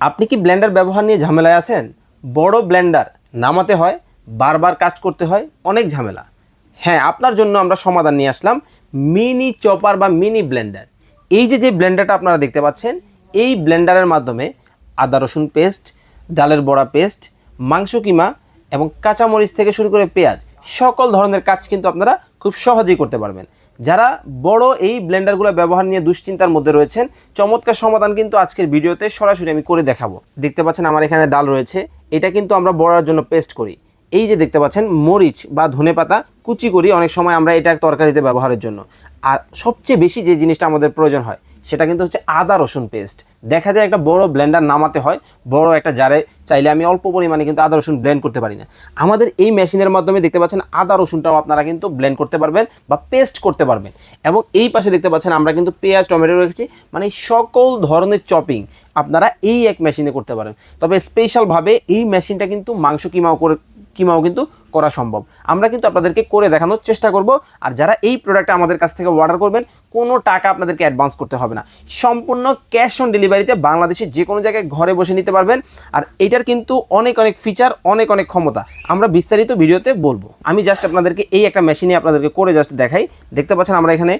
আপনি কি ব্লেন্ডার ব্যবহার নিয়ে ঝামেলায় আছেন? বড় ব্লেন্ডার নামাতে হয়, বারবার কাজ করতে হয়, অনেক ঝামেলা। হ্যাঁ, আপনার জন্য আমরা সমাধান নিয়ে আসলাম মিনি চপার বা মিনি ব্লেন্ডার। এই যে ব্লেন্ডারটা আপনারা দেখতে পাচ্ছেন, এই ব্লেন্ডারের মাধ্যমে আদা রসুন পেস্ট, ডালের বড়া পেস্ট, মাংস কিমা এবং কাঁচামরিচ থেকে শুরু করে পেঁয়াজ সকল ধরনের কাজ কিন্তু আপনারা খুব সহজেই করতে পারবেন। যারা বড় এই ব্লেন্ডারগুলো ব্যবহার নিয়ে দুশ্চিন্তার মধ্যে রয়েছেন, চমৎকার সমাধান কিন্তু আজকের ভিডিওতে সরাসরি আমি করে দেখাবো। দেখতে পাচ্ছেন আমার এখানে ডাল রয়েছে, এটা কিন্তু আমরা বড়ার জন্য পেস্ট করি। এই যে দেখতে পাচ্ছেন মরিচ বা ধনেপাতা কুচি করি, অনেক সময় আমরা এটা তরকারিতে ব্যবহারের জন্য। আর সবচেয়ে বেশি যে জিনিসটা আমাদের প্রয়োজন হয় সেটা কিন্তু হচ্ছে আদা রসুন পেস্ট। দেখা যায় একটা বড় ব্লেন্ডার নামাতে হয়, বড় একটা জারে চাইলে আমি অল্প পরিমাণে কিন্তু আদা রসুন ব্লেন্ড করতে পারি না। আমাদের এই মেশিনের মাধ্যমে দেখতে পাচ্ছেন আদা রসুনটাও আপনারা কিন্তু ব্লেন্ড করতে পারবেন বা পেস্ট করতে পারবেন। এবং এই পাশে দেখতে পাচ্ছেন আমরা কিন্তু পেঁয়াজ টমেটো রেখেছি, মানে সকল ধরনের চপিং আপনারা এই এক মেশিনে করতে পারেন। তবে স্পেশালভাবে এই মেশিনটা কিন্তু মাংস কিমাও কিন্তু করা সম্ভব। আমরা কিন্তু আপনাদেরকে করে দেখানোর চেষ্টা করব। আর যারা এই প্রোডাক্টটা আমাদের কাছ থেকে অর্ডার করবেন, কোনো টাকা আপনাদেরকে অ্যাডভান্স করতে হবে না, সম্পূর্ণ ক্যাশ অন ডেলিভারিতে বাংলাদেশের যে কোনো জায়গায় ঘরে বসে নিতে পারবেন। আর এটার কিন্তু অনেক ফিচার, অনেক ক্ষমতা আমরা বিস্তারিত ভিডিওতে বলবো। আমি জাস্ট আপনাদেরকে এই একটা মেশিনে আপনাদেরকে করে জাস্ট দেখাই। দেখতে পাচ্ছেন আমরা এখানে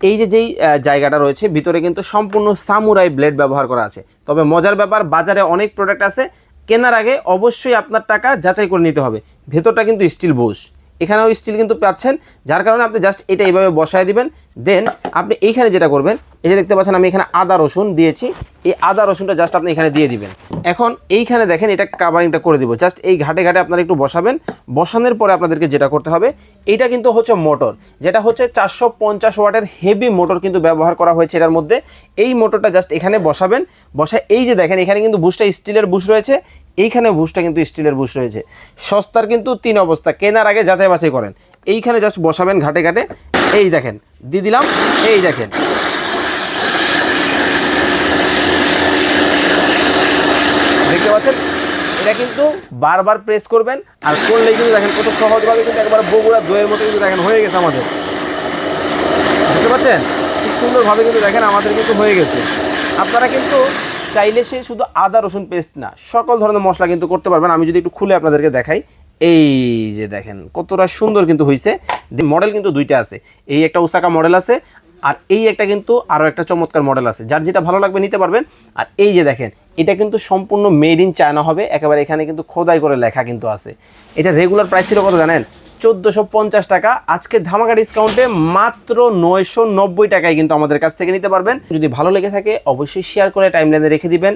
এই যেই জায়গাটা রয়েছে, ভিতরে কিন্তু সম্পূর্ণ সামুরাই ব্লেড ব্যবহার করা আছে। তবে মজার ব্যাপার, বাজারে অনেক প্রোডাক্ট আছে, কেনার আগে অবশ্যই আপনার টাকা যাচাই করে নিতে হবে। ভেতরটা কিন্তু স্টিল বোস, এখানেও স্টিল কিন্তু পাচ্ছেন, যার কারণে আপনি জাস্ট এটা এইভাবে বসায় দিবেন। দেন আপনি এইখানে যেটা করবেন, এই যে দেখতে পাচ্ছেন আমি এখানে আদা রসুন দিয়েছি, এই আদা রসুনটা জাস্ট আপনি এখানে দিয়ে দিবেন। এখন এইখানে দেখেন এটা কাভারিংটা করে দিব, জাস্ট এই ঘাটে আপনারা একটু বসাবেন। বসানোর পরে আপনাদেরকে যেটা করতে হবে, এইটা কিন্তু হচ্ছে মোটর, যেটা হচ্ছে 450 ওয়াটের হেভি মোটর কিন্তু ব্যবহার করা হয়েছে এটার মধ্যে। এই মোটরটা জাস্ট এখানে বসাবেন, বসায় এই যে দেখেন এখানে কিন্তু বুশটা স্টিলের বুশ রয়েছে, এইখানে বুশটা কিন্তু স্টিলের বুশ রয়েছে। সস্তার কিন্তু 3 অবস্থা, কেনার আগে যাচাই বাছাই করেন। এইখানে জাস্ট বসাবেন ঘাটে, এই দেখেন দিয়ে দিলাম, এই দেখেন দেখতে পাচ্ছেন। এটা কিন্তু বারবার প্রেস করবেন, আর করলেই কিন্তু দেখেন কত সহজভাবে কিন্তু একবার বগুড়া দইয়ের মতো কিন্তু দেখেন হয়ে গেছে আমাদের। দেখতে পাচ্ছেন খুব সুন্দরভাবে কিন্তু দেখেন আমাদের কিন্তু হয়ে গেছে। আপনারা কিন্তু চাইলে সে শুধু আদা রসুন পেস্ট না, সকল ধরনের মশলা কিন্তু করতে পারবেন। আমি যদি একটু খুলে আপনাদেরকে দেখাই, এই যে দেখেন কতটা সুন্দর কিন্তু হয়েছে। মডেল কিন্তু দুইটা আছে, এই একটা ওসাকা মডেল আছে, আর এই একটা কিন্তু আরও একটা চমৎকার মডেল আছে, যার যেটা ভালো লাগবে নিতে পারবেন। আর এই যে দেখেন এটা কিন্তু সম্পূর্ণ মেড ইন চায়না হবে, একেবারে এখানে কিন্তু খোদাই করে লেখা কিন্তু আছে। এটা রেগুলার প্রাইস ছিল কত জানেন? 1450 টাকা। আজকে ধামাকা ডিসকাউন্টে মাত্র 990 টাকায় কিন্তু আমাদের কাছ থেকে নিতে পারবেন। যদি ভালো লেগে থাকে অবশ্যই শেয়ার করে টাইমলাইনে রেখে দিবেন।